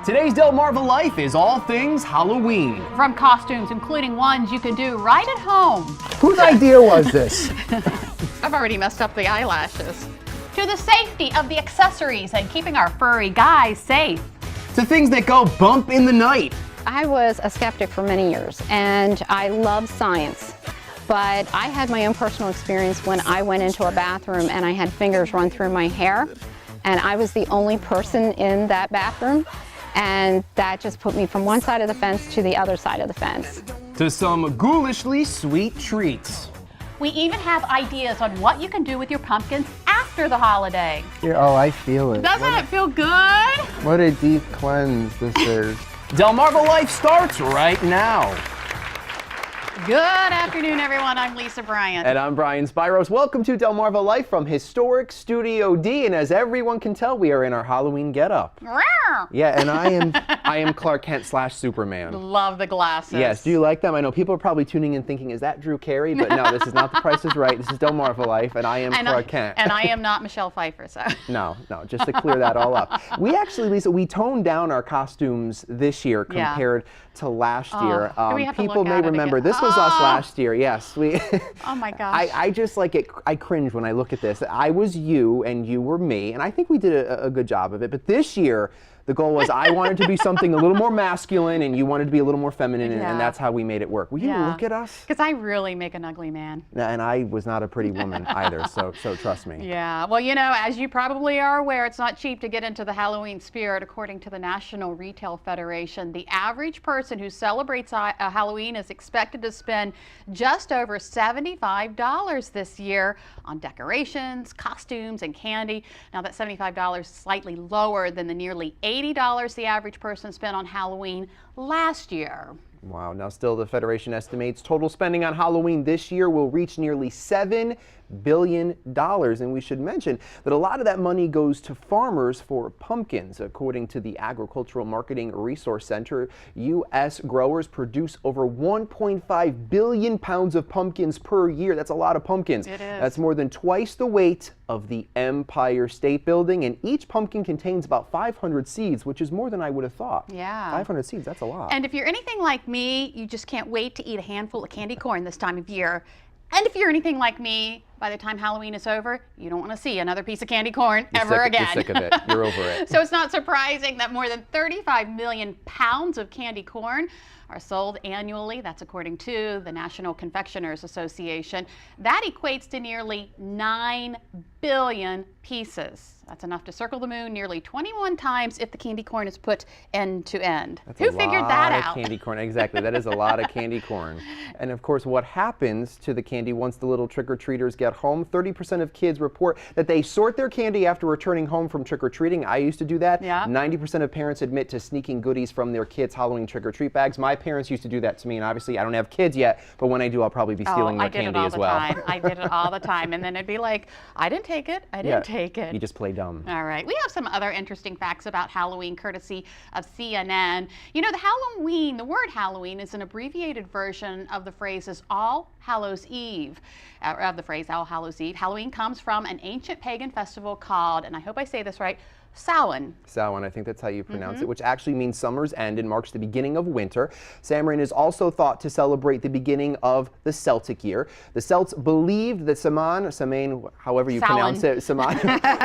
Today's Delmarva Life is all things Halloween. From costumes, including ones you can do right at home. Whose idea was this? I've already messed up the eyelashes. To the safety of the accessories and keeping our furry guys safe. To things that go bump in the night. I was a skeptic for many years, and I love science. But I had my own personal experience when I went into a bathroom and I had fingers run through my hair, and I was the only person in that bathroom. And that just put me from one side of the fence to the other side of the fence. To some ghoulishly sweet treats. We even have ideas on what you can do with your pumpkins after the holiday. Oh, I feel it. Doesn't it feel good? What a deep cleanse this is. Delmarva Life starts right now. Good afternoon, everyone. I'm Lisa Bryant. And I'm Brian Spiros. Welcome to Delmarva Life from historic Studio D. And as everyone can tell, we are in our Halloween getup. Yeah, and I am Clark Kent / Superman. Love the glasses. Yes, do you like them? I know people are probably tuning in thinking, is that Drew Carey? But no, this is not The Price is Right. This is Delmarva Life, and I am Clark Kent. And I am not Michelle Pfeiffer, so. No, just to clear that all up. We actually, Lisa, we toned down our costumes this year compared to last year. People may remember this was us last year. Yes, we. Oh my gosh. I just like it. I cringe when I look at this. I was you and you were me, and I think we did a good job of it. But this year, the goal was I wanted to be something a little more masculine, and you wanted to be a little more feminine, and that's how we made it work. Will you look at us? Because I really make an ugly man. And I was not a pretty woman either, so trust me. Yeah, well, you know, as you probably are aware, it's not cheap to get into the Halloween spirit. According to the National Retail Federation, the average person who celebrates Halloween is expected to spend just over $75 this year on decorations, costumes, and candy. Now, that $75 is slightly lower than the nearly $80 the average person spent on Halloween last year. Wow. Now, still, the Federation estimates total spending on Halloween this year will reach nearly $7 billion. And we should mention that a lot of that money goes to farmers for pumpkins. According to the Agricultural Marketing Resource Center, U.S. growers produce over 1.5 billion pounds of pumpkins per year. That's a lot of pumpkins. It is. That's more than twice the weight of the Empire State Building. And each pumpkin contains about 500 seeds, which is more than I would have thought. Yeah. 500 seeds, that's a lot. And if you're anything like me, you just can't wait to eat a handful of candy corn this time of year. And if you're anything like me, by the time Halloween is over, you don't want to see another piece of candy corn ever again. You're sick of it. You're over it. So it's not surprising that more than 35 million pounds of candy corn are sold annually. That's according to the National Confectioners Association. That equates to nearly 9 billion pieces. That's enough to circle the moon nearly 21 times if the candy corn is put end to end. Who figured that out? That's a lot of candy corn. Exactly. That is a lot of candy corn. And of course, what happens to the candy once the little trick-or-treaters get home? 30% of kids report that they sort their candy after returning home from trick-or-treating. I used to do that. Yeah. 90% of parents admit to sneaking goodies from their kids' Halloween trick-or-treat bags. My parents used to do that to me, and obviously I don't have kids yet, but when I do, I'll probably be stealing their candy as well. I did it all the time. And then it'd be like, I didn't take it. I didn't take it. You just play dumb. All right. We have some other interesting facts about Halloween courtesy of CNN. You know, the word Halloween is an abbreviated version of the phrases All Hallows Eve. Of the phrase All Hallows Eve. Halloween comes from an ancient pagan festival called, and I hope I say this right, Samhain. Samhain, I think that's how you pronounce it, which actually means summer's end and marks the beginning of winter. Samhain is also thought to celebrate the beginning of the Celtic year. The Celts believed that Samhain, however you pronounce it, Samhain,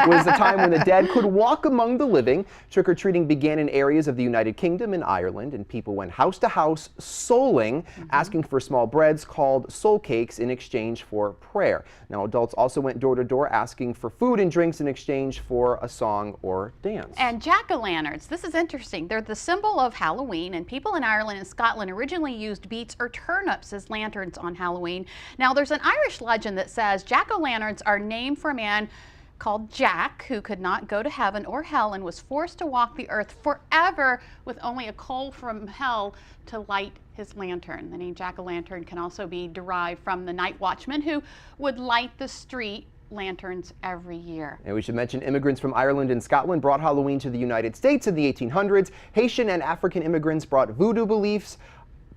was the time when the dead could walk among the living. Trick-or-treating began in areas of the United Kingdom and Ireland, and people went house to house souling, asking for small breads called soul cakes in exchange for prayer. Now, adults also went door to door asking for food and drinks in exchange for a song or dance. And jack-o'-lanterns, this is interesting. They're the symbol of Halloween, and people in Ireland and Scotland originally used beets or turnips as lanterns on Halloween. Now, there's an Irish legend that says jack-o'-lanterns are named for a man called Jack, who could not go to heaven or hell and was forced to walk the earth forever with only a coal from hell to light his lantern. The name jack-o'-lantern can also be derived from the night watchman who would light the street lanterns every year. And we should mention immigrants from Ireland and Scotland brought Halloween to the United States in the 1800s. Haitian and African immigrants brought voodoo beliefs,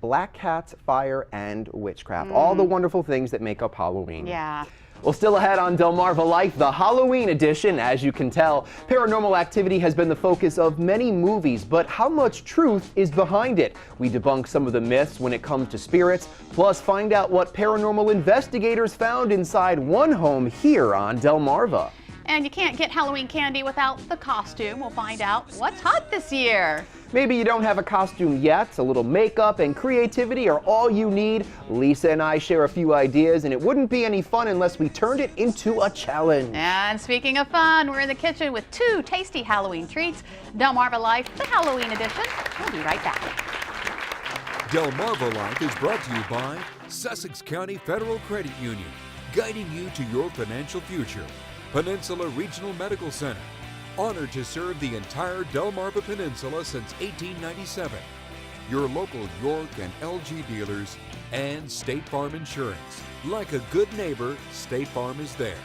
black cats, fire, and witchcraft. All the wonderful things that make up Halloween. Yeah. Well, still ahead on Delmarva Life, the Halloween edition. As you can tell, paranormal activity has been the focus of many movies, but how much truth is behind it? We debunk some of the myths when it comes to spirits, plus find out what paranormal investigators found inside one home here on Delmarva. And you can't get Halloween candy without the costume. We'll find out what's hot this year. Maybe you don't have a costume yet. A little makeup and creativity are all you need. Lisa and I share a few ideas, and it wouldn't be any fun unless we turned it into a challenge. And speaking of fun, we're in the kitchen with 2 tasty Halloween treats. Delmarva Life, the Halloween edition. We'll be right back. Delmarva Life is brought to you by Sussex County Federal Credit Union, guiding you to your financial future. Peninsula Regional Medical Center, honored to serve the entire Delmarva Peninsula since 1897. Your local York and LG dealers, and State Farm Insurance. Like a good neighbor, State Farm is there.